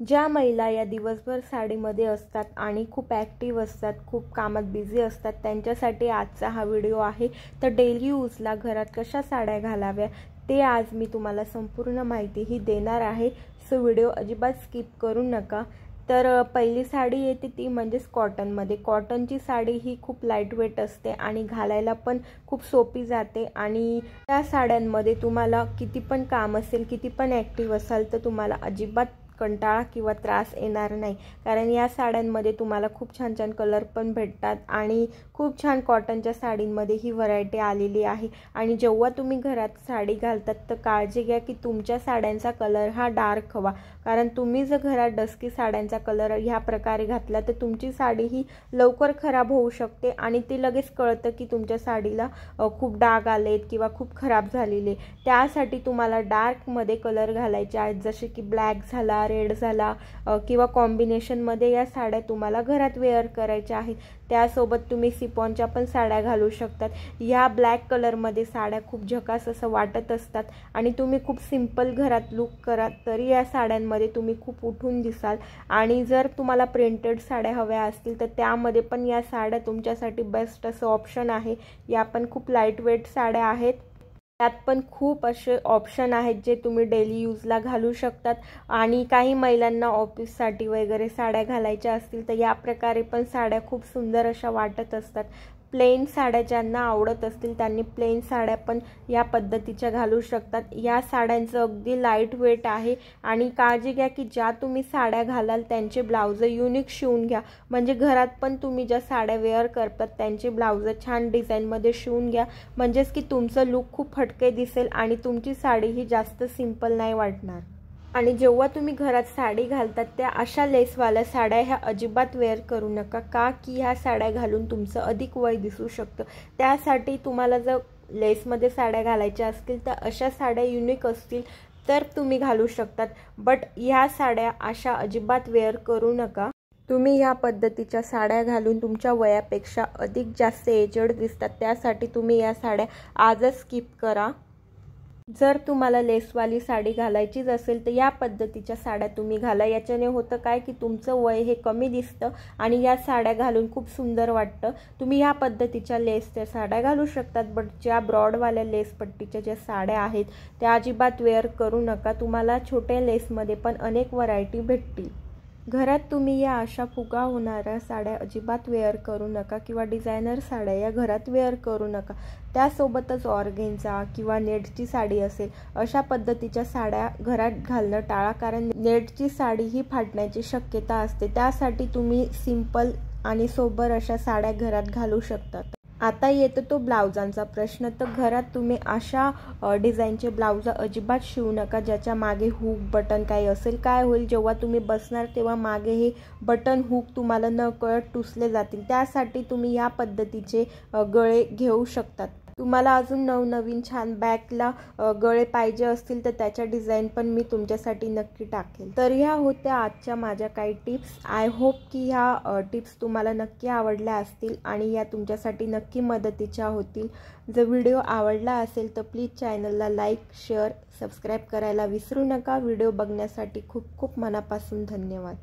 ज्या महिला या दिवसभर साडीमध्ये असतात आणि खूप ॲक्टिव्ह असतात, खूप कामात बिझी असतात, त्यांच्यासाठी आजचा हा व्हिडिओ आहे। तर डेली यूजला घरात कशा साड्या घालाव्या ते आज मी तुम्हाला संपूर्ण माहिती ही देणार आहे। सो व्हिडिओ अजिबात स्किप करू नका। तर पहिली साडी येते ती म्हणजेच कॉटनमध्ये। कॉटनची साडी ही खूप लाईट वेट असते आणि घालायला पण खूप सोपी जाते आणि त्या साड्यांमध्ये तुम्हाला किती पण काम असेल, किती पण ॲक्टिव्ह असाल तर तुम्हाला अजिबात कंटाळा किंवा त्रास येणार नाही, कारण या साड्यांमध्ये तुम्हाला खूप छान छान कलर पण भेटतात आणि खूप छान कॉटनच्या साडींमध्ये ही व्हरायटी आलेली आहे। आणि जेव्हा तुम्ही घरात साडी घालतात तर काळजी घ्या की तुमच्या साड्यांचा कलर हा डार्क हवा, कारण तुम्ही जर घरात डस्की साड्यांचा कलर ह्या प्रकारे घातला तर तुमची साडी ही लवकर खराब होऊ शकते आणि ते लगेच कळतं की तुमच्या साडीला खूप डाग आलेत किंवा खूप खराब झालेले। त्यासाठी तुम्हाला डार्कमध्ये कलर घालायचे आहेत, जसे की ब्लॅक झाला, रेड झाला किंवा कॉम्बिनेशनमध्ये या साड्या तुम्हाला घरात वेअर करायच्या आहेत। त्यासोबत तुम्ही सिफॉनच्या पण साड्या घालू शकतात। या ब्लॅक कलरमध्ये साड्या खूप झकास असं वाटत असतात आणि तुम्ही खूप सिंपल घरात लुक करा तरी या साड्यांमध्ये तुम्ही खूप उठून दिसाल। आणि जर तुम्हाला प्रिंटेड साड्या हव्या असतील तर त्यामध्ये पण या साड्या तुमच्यासाठी बेस्ट असं ऑप्शन आहे। या पण खूप लाईट वेट साड्या आहेत, त्यात पण खूप असे ऑप्शन आहेत जे तुम्ही डेली यूजला घालू शकतात। आणि काही महिलांना ऑफिससाठी वगैरे साड्या घालायच्या असतील तर या प्रकारे पण साड्या खूप सुंदर अशा वाटत असतात। प्लेन साड्या ज्यांना आवडत असतील त्यांनी प्लेन साड्या पण या पद्धतीच्या घालू शकतात। या साड्यांचं अगदी लाईट वेट आहे आणि काळजी घ्या की ज्या तुम्ही साड्या घालाल त्यांचे ब्लाउज युनिक शिवून घ्या, म्हणजे घरात पण तुम्ही ज्या साड्या वेअर करतात त्यांचे ब्लाउज छान डिझाईनमध्ये शिवून घ्या, म्हणजेच की तुमचं लुक खूप हटके दिसेल आणि तुमची साडी ही जास्त सिंपल नाही वाटणार। आणि जेव्हा तुम्ही घरात साडी घालतात त्या अशा लेसवाल्या साड्या ह्या अजिबात वेअर करू नका, का की ह्या साड्या घालून तुमचं अधिक वय दिसू शकतं। त्यासाठी तुम्हाला जर लेसमध्ये साड्या घालायच्या असतील तर अशा साड्या युनिक असतील तर तुम्ही घालू शकतात, बट ह्या साड्या अशा अजिबात वेअर करू नका। तुम्ही ह्या पद्धतीच्या साड्या घालून तुमच्या वयापेक्षा अधिक जास्त एजड दिसतात, त्यासाठी तुम्ही या साड्या आजच स्किप करा। जर तुम्हाला लेसवाली साडी घालायचीच असेल तर या पद्धतीच्या साड्या तुम्ही घाला। याच्याने होतं काय की तुमचं वय हे कमी दिसतं आणि या साड्या घालून खूप सुंदर वाटतं। तुम्ही या पद्धतीच्या लेसच्या साड्या घालू शकतात, बट ज्या ब्रॉडवाल्या लेस पट्टीच्या ज्या साड्या आहेत त्या अजिबात वेअर करू नका। तुम्हाला छोट्या लेसमध्ये पण अनेक व्हरायटी भेटतील। घरात तुम्ही या अशा फुगा होणाऱ्या साड्या अजिबात वेअर करू नका किंवा डिझायनर साड्या या घरात वेअर करू नका। त्यासोबतच ऑर्गेन्झा किंवा नेटची साडी असेल अशा पद्धतीच्या साड्या घरात घालणं टाळा, कारण नेटची साडी ही फाटण्याची शक्यता असते। त्यासाठी तुम्ही सिंपल आणि सोबर अशा साड्या घरात घालू शकतात। आता येतो तो ब्लाउजांचा प्रश्न। तर घरात तुम्ही अशा डिझाईनचे ब्लाउज अजिबात शिवू नका ज्याच्या मागे हुक बटन काही असेल। काय होईल, जेव्हा तुम्ही बसणार तेव्हा मागे हे बटन हुक तुम्हाला नकळत टुसले जातील। त्यासाठी तुम्ही या पद्धतीचे गळे घेऊ शकतात। तुम्हाला अजून नवनवीन छान बॅकला गळे पाहिजे असतील तर त्याच्या डिझाईन पण मी तुमच्यासाठी नक्की टाकेल। तर ह्या होत्या आजच्या माझ्या काही टिप्स। आय होप की ह्या टिप्स तुम्हाला नक्की आवडल्या असतील आणि या तुमच्यासाठी नक्की मदतीच्या होतील। जर व्हिडिओ आवडला असेल तर प्लीज चॅनलला लाईक, शेअर, सबस्क्राईब करायला विसरू नका। व्हिडिओ बघण्यासाठी खूप खूप मनापासून धन्यवाद।